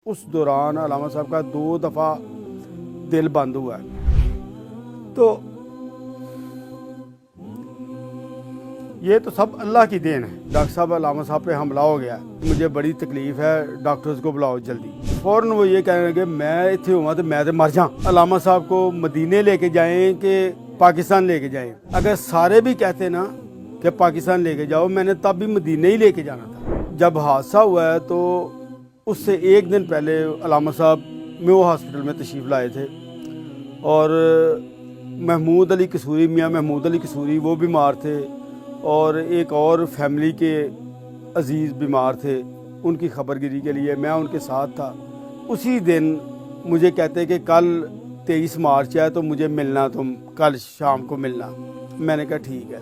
اس دوران علامہ صاحب کا 2 دفعہ دل بند ہوا ہے۔ تو یہ تو سب اللہ کی دین ہے۔ ڈاکٹر صاحب علامہ صاحب پہ حملہ ہو گیا، مجھے بڑی تکلیف ہے، ڈاکٹرز کو بلاؤ جلدی۔ فوراً وہ یہ کہنے لگے میں اتنے ہوا تو میں مر جاؤں، علامہ صاحب کو مدینے لے کے جائیں کہ پاکستان لے کے جائیں۔ اگر سارے بھی کہتے نا کہ پاکستان لے کے جاؤ، میں نے تب بھی مدینے ہی لے کے جانا تھا۔ جب حادثہ ہوا ہے تو اس سے 1 دن پہلے علامہ صاحب میو ہاسپٹل میں تشریف لائے تھے، اور محمود علی قصوری، میاں محمود علی قصوری وہ بیمار تھے، اور ایک اور فیملی کے عزیز بیمار تھے، ان کی خبر گیری کے لیے میں ان کے ساتھ تھا۔ اسی دن مجھے کہتے کہ کل 23 مارچ ہے تو مجھے ملنا، تم کل شام کو ملنا۔ میں نے کہا ٹھیک ہے۔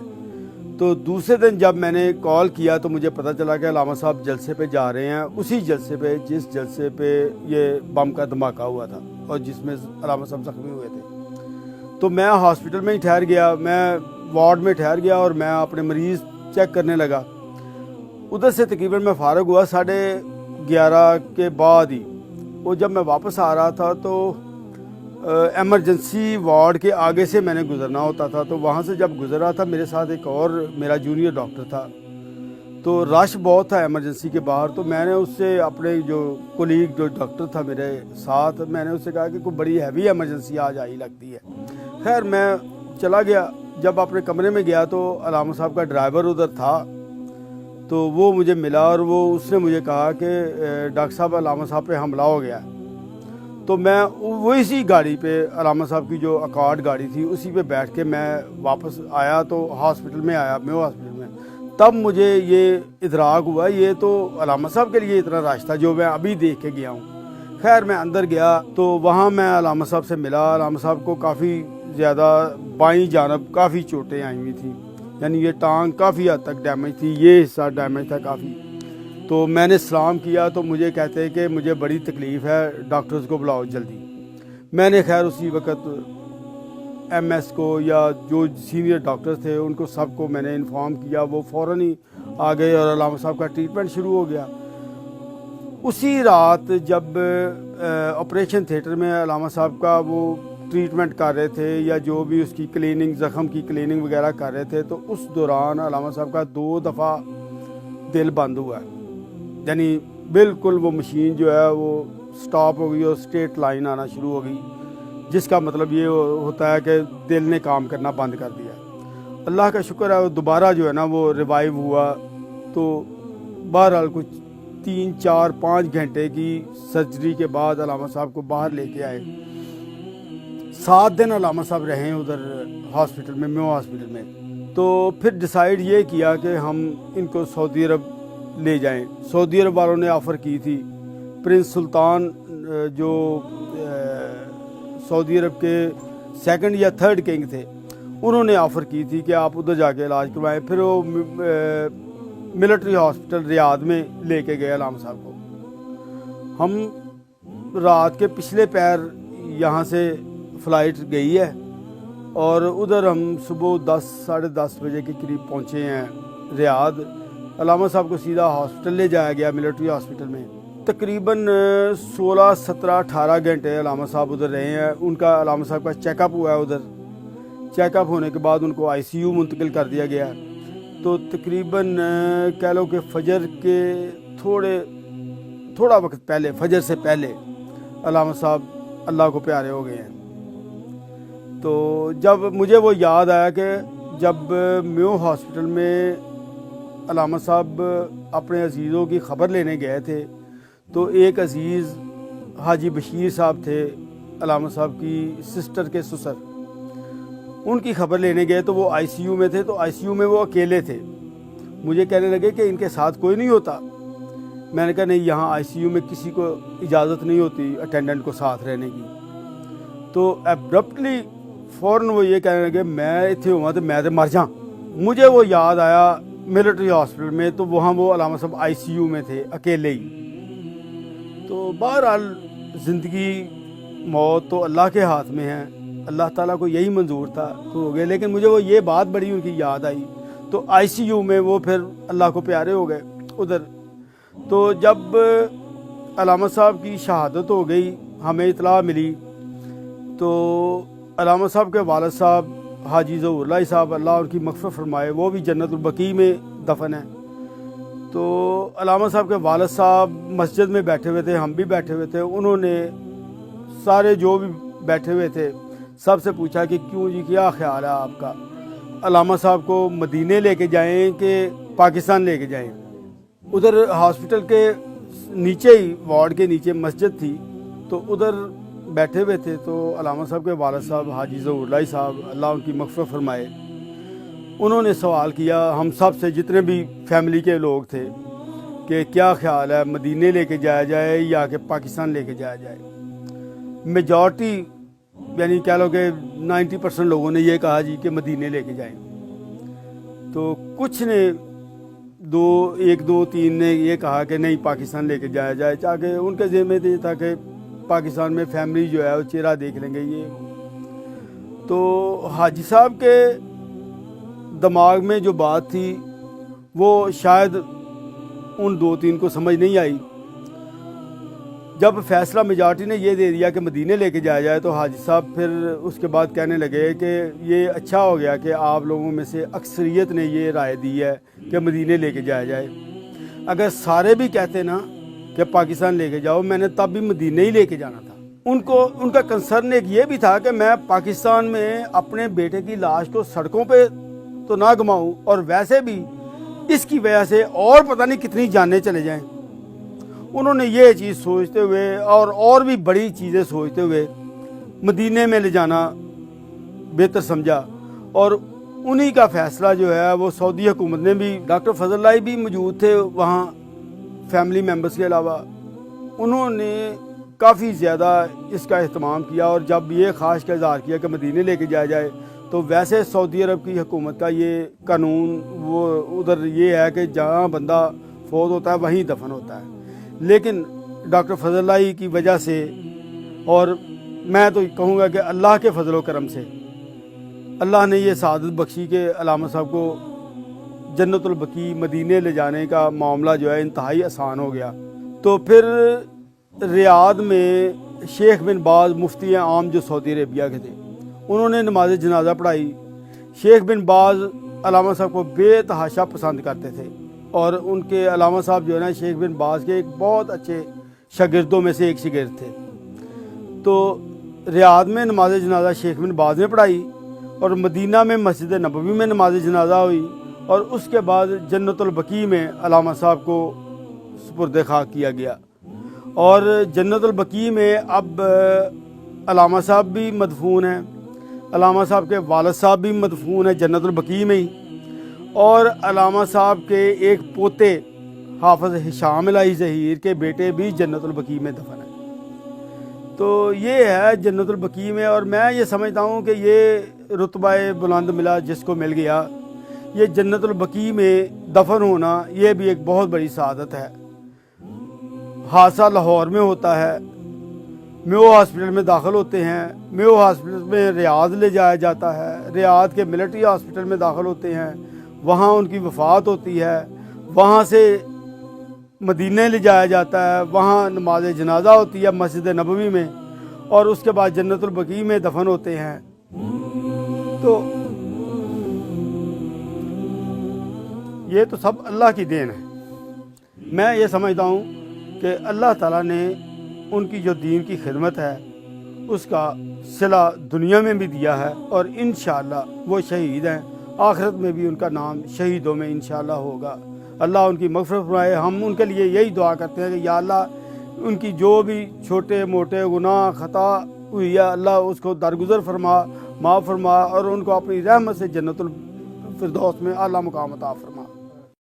تو دوسرے دن جب میں نے کال کیا تو مجھے پتہ چلا کہ علامہ صاحب جلسے پہ جا رہے ہیں، اسی جلسے پہ جس جلسے پہ یہ بم کا دھماکہ ہوا تھا اور جس میں علامہ صاحب زخمی ہوئے تھے۔ تو میں ہاسپٹل میں ہی ٹھہر گیا، میں وارڈ میں ٹھہر گیا اور میں اپنے مریض چیک کرنے لگا۔ ادھر سے تقریباً میں فارغ ہوا 11:30 کے بعد ہی۔ وہ جب میں واپس آ رہا تھا تو ایمرجنسی وارڈ کے آگے سے میں نے گزرنا ہوتا تھا، تو وہاں سے جب گزر رہا تھا میرے ساتھ ایک اور میرا جونیئر ڈاکٹر تھا، تو رش بہت تھا ایمرجنسی کے باہر۔ تو میں نے اس سے اپنے جو کولیگ جو ڈاکٹر تھا میرے ساتھ، میں نے اس سے کہا کہ کوئی بڑی ہیوی ایمرجنسی آج آئی لگتی ہے۔ خیر میں چلا گیا، جب اپنے کمرے میں گیا تو علامہ صاحب کا ڈرائیور ادھر تھا، تو وہ مجھے ملا اور اس نے مجھے کہا کہ ڈاکٹر صاحب علامہ صاحب پہ حملہ ہو گیا ہے۔ تو میں وہ اسی گاڑی پہ، علامہ صاحب کی جو اکارڈ گاڑی تھی اسی پہ بیٹھ کے میں واپس آیا، تو ہاسپٹل میں آیا، میو ہاسپٹل میں۔ تب مجھے یہ ادراک ہوا یہ تو علامہ صاحب کے لیے اتنا رش تھا جو میں ابھی دیکھ کے گیا ہوں۔ خیر میں اندر گیا تو وہاں میں علامہ صاحب سے ملا۔ علامہ صاحب کو کافی زیادہ بائیں جانب کافی چوٹیں آئی ہوئی تھیں، یعنی یہ ٹانگ کافی حد تک ڈیمیج تھی، یہ حصہ ڈیمیج تھا کافی۔ تو میں نے سلام کیا تو مجھے کہتے کہ مجھے بڑی تکلیف ہے، ڈاکٹرز کو بلاؤ جلدی۔ میں نے خیر اسی وقت ایم ایس کو یا جو سینئر ڈاکٹر تھے ان کو سب کو میں نے انفارم کیا، وہ فوراً ہی آ گئے اور علامہ صاحب کا ٹریٹمنٹ شروع ہو گیا۔ اسی رات جب آپریشن تھیٹر میں علامہ صاحب کا وہ ٹریٹمنٹ کر رہے تھے یا جو بھی اس کی کلیننگ، زخم کی کلیننگ وغیرہ کر رہے تھے، تو اس دوران علامہ صاحب کا 2 دفعہ دل بند ہوا ہے، یعنی بالکل وہ مشین جو ہے وہ سٹاپ ہو گئی اور اسٹریٹ لائن آنا شروع ہو گئی، جس کا مطلب یہ ہوتا ہے کہ دل نے کام کرنا بند کر دیا۔ اللہ کا شکر ہے وہ دوبارہ جو ہے نا وہ ریوائیو ہوا۔ تو بہرحال کچھ 3 4 5 گھنٹے کی سرجری کے بعد علامہ صاحب کو باہر لے کے آئے۔ 7 دن علامہ صاحب رہے ادھر ہاسپٹل میں، میو ہاسپٹل میں۔ تو پھر ڈیسائیڈ یہ کیا کہ ہم ان کو سعودی عرب لے جائیں۔ سعودی عرب والوں نے آفر کی تھی، پرنس سلطان جو سعودی عرب کے 2nd یا 3rd کنگ تھے، انہوں نے آفر کی تھی کہ آپ ادھر جا کے علاج کروائیں۔ پھر وہ ملٹری ہاسپٹل ریاض میں لے کے گئے علامہ صاحب کو۔ ہم رات کے پچھلے پہر یہاں سے فلائٹ گئی ہے اور ادھر ہم صبح 10 ساڑھے 10 بجے کے قریب پہنچے ہیں ریاض۔ علامہ صاحب کو سیدھا ہاسپٹل لے جایا گیا، ملٹری ہاسپٹل میں۔ تقریباً 16 17 18 گھنٹے علامہ صاحب ادھر رہے ہیں۔ ان کا علامہ صاحب کا چیک اپ ہوا ہے ادھر۔ چیک اپ ہونے کے بعد ان کو آئی سی یو منتقل کر دیا گیا۔ تو تقریباً کہہ لو کہ فجر کے تھوڑا وقت پہلے، فجر سے پہلے علامہ صاحب اللہ کو پیارے ہو گئے ہیں۔ تو جب مجھے وہ یاد آیا کہ جب میو ہاسپٹل میں علامہ صاحب اپنے عزیزوں کی خبر لینے گئے تھے، تو ایک عزیز حاجی بشیر صاحب تھے، علامہ صاحب کی سسٹر کے سسر، ان کی خبر لینے گئے تو وہ آئی سی یو میں تھے۔ تو آئی سی یو میں وہ اکیلے تھے۔ مجھے کہنے لگے کہ ان کے ساتھ کوئی نہیں ہوتا۔ میں نے کہا نہیں، یہاں آئی سی یو میں کسی کو اجازت نہیں ہوتی اٹینڈنٹ کو ساتھ رہنے کی۔ تو ایبرپٹلی فوراً وہ یہ کہنے لگے میں اتنے ہوا تو میں مر جاؤں۔ مجھے وہ یاد آیا ملٹری ہاسپٹل میں، تو وہاں وہ علامہ صاحب آئی سی یو میں تھے اکیلے ہی۔ تو بہرحال زندگی موت تو اللہ کے ہاتھ میں ہے، اللہ تعالیٰ کو یہی منظور تھا تو ہو گئے۔ لیکن مجھے وہ یہ بات بڑی ان کی یاد آئی، تو آئی سی یو میں وہ پھر اللہ کو پیارے ہو گئے ادھر۔ تو جب علامہ صاحب کی شہادت ہو گئی، ہمیں اطلاع ملی، تو علامہ صاحب کے والد صاحب حاجی ظہور اللہ صاحب، اللہ ان کی مغفرت فرمائے، وہ بھی جنت البقیع میں دفن ہیں۔ تو علامہ صاحب کے والد صاحب مسجد میں بیٹھے ہوئے تھے، ہم بھی بیٹھے ہوئے تھے، انہوں نے سارے جو بھی بیٹھے ہوئے تھے سب سے پوچھا کہ کیوں جی، کیا خیال ہے آپ کا، علامہ صاحب کو مدینے لے کے جائیں کہ پاکستان لے کے جائیں؟ ادھر ہاسپٹل کے نیچے ہی، وارڈ کے نیچے مسجد تھی، تو ادھر بیٹھے ہوئے تھے۔ تو علامہ صاحب کے والد صاحب حاجی ظہور اللہ صاحب، اللہ ان کی مغفرت فرمائے، انہوں نے سوال کیا ہم سب سے، جتنے بھی فیملی کے لوگ تھے، کہ کیا خیال ہے، مدینے لے کے جایا جائے یا کہ پاکستان لے کے جایا جائے؟ میجورٹی یعنی کہہ لو کہ 90% لوگوں نے یہ کہا جی کہ مدینے لے کے جائیں۔ تو کچھ نے ایک دو تین نے یہ کہا کہ نہیں، پاکستان لے کے جایا جائے، تاکہ ان کے ذہن میں یہ تھا کہ پاکستان میں فیملی جو ہے وہ چہرہ دیکھ لیں گے یہ۔ تو حاجی صاحب کے دماغ میں جو بات تھی وہ شاید ان 2-3 کو سمجھ نہیں آئی۔ جب فیصلہ میجارٹی نے یہ دے دیا کہ مدینے لے کے جایا جائے، تو حاجی صاحب پھر اس کے بعد کہنے لگے کہ یہ اچھا ہو گیا کہ آپ لوگوں میں سے اکثریت نے یہ رائے دی ہے کہ مدینے لے کے جایا جائے۔ اگر سارے بھی کہتے نا کہ پاکستان لے کے جاؤ، میں نے تب بھی مدینے ہی لے کے جانا تھا۔ ان کا کنسرن ایک یہ بھی تھا کہ میں پاکستان میں اپنے بیٹے کی لاش کو سڑکوں پہ تو نہ گماؤں، اور ویسے بھی اس کی وجہ سے اور پتہ نہیں کتنی جانیں چلے جائیں۔ انہوں نے یہ چیز سوچتے ہوئے اور بھی بڑی چیزیں سوچتے ہوئے مدینے میں لے جانا بہتر سمجھا، اور انہی کا فیصلہ جو ہے وہ سعودی حکومت نے بھی، ڈاکٹر فضل اللہ بھی موجود تھے وہاں فیملی ممبرز کے علاوہ، انہوں نے کافی زیادہ اس کا اہتمام کیا، اور جب یہ خواہش کا اظہار کیا کہ مدینے لے کے جایا جائے، تو ویسے سعودی عرب کی حکومت کا یہ قانون وہ ادھر یہ ہے کہ جہاں بندہ فوت ہوتا ہے وہیں دفن ہوتا ہے، لیکن ڈاکٹر فضل اللہ کی وجہ سے، اور میں تو کہوں گا کہ اللہ کے فضل و کرم سے، اللہ نے یہ سعادت بخشی کہ علامہ صاحب کو جنت البقیع مدینے لے جانے کا معاملہ جو ہے انتہائی آسان ہو گیا۔ تو پھر ریاض میں شیخ بن باز مفتی عام جو سعودی عربیہ کے تھے، انہوں نے نماز جنازہ پڑھائی۔ شیخ بن باز علامہ صاحب کو بے تحاشا پسند کرتے تھے، اور ان کے علامہ صاحب جو ہے نا شیخ بن باز کے ایک بہت اچھے شاگردوں میں سے ایک شاگرد تھے۔ تو ریاض میں نماز جنازہ شیخ بن باز نے پڑھائی، اور مدینہ میں مسجد نبوی میں نماز جنازہ ہوئی، اور اس کے بعد جنت البقیع میں علامہ صاحب کو سپرد خاک کیا گیا۔ اور جنت البقیع میں اب علامہ صاحب بھی مدفون ہیں، علامہ صاحب کے والد صاحب بھی مدفون ہیں جنت البقیع میں ہی، اور علامہ صاحب کے ایک پوتے حافظ ہشام الہی ظہیر کے بیٹے بھی جنت البقیع میں دفن ہیں۔ تو یہ ہے جنت البقیع میں، اور میں یہ سمجھتا ہوں کہ یہ رتبہ بلند ملا جس کو مل گیا، یہ جنت البقیع میں دفن ہونا یہ بھی ایک بہت بڑی سعادت ہے۔ حادثہ لاہور میں ہوتا ہے، میو ہاسپٹل میں داخل ہوتے ہیں، میو ہاسپٹل میں ریاض لے جایا جاتا ہے، ریاض کے ملٹری ہاسپٹل میں داخل ہوتے ہیں، وہاں ان کی وفات ہوتی ہے، وہاں سے مدینے لے جایا جاتا ہے، وہاں نماز جنازہ ہوتی ہے مسجد نبوی میں، اور اس کے بعد جنت البقیع میں دفن ہوتے ہیں۔ تو یہ تو سب اللہ کی دین ہے۔ میں یہ سمجھتا ہوں کہ اللہ تعالیٰ نے ان کی جو دین کی خدمت ہے اس کا صلہ دنیا میں بھی دیا ہے، اور انشاءاللہ وہ شہید ہیں، آخرت میں بھی ان کا نام شہیدوں میں انشاءاللہ ہوگا۔ اللہ ان کی مغفرت فرمائے۔ ہم ان کے لیے یہی دعا کرتے ہیں کہ یا اللہ ان کی جو بھی چھوٹے موٹے گناہ خطا ہوئی ہے، اللہ اس کو درگزر فرما، معاف فرما، اور ان کو اپنی رحمت سے جنت الفردوس میں اعلیٰ مقام عطا فرما۔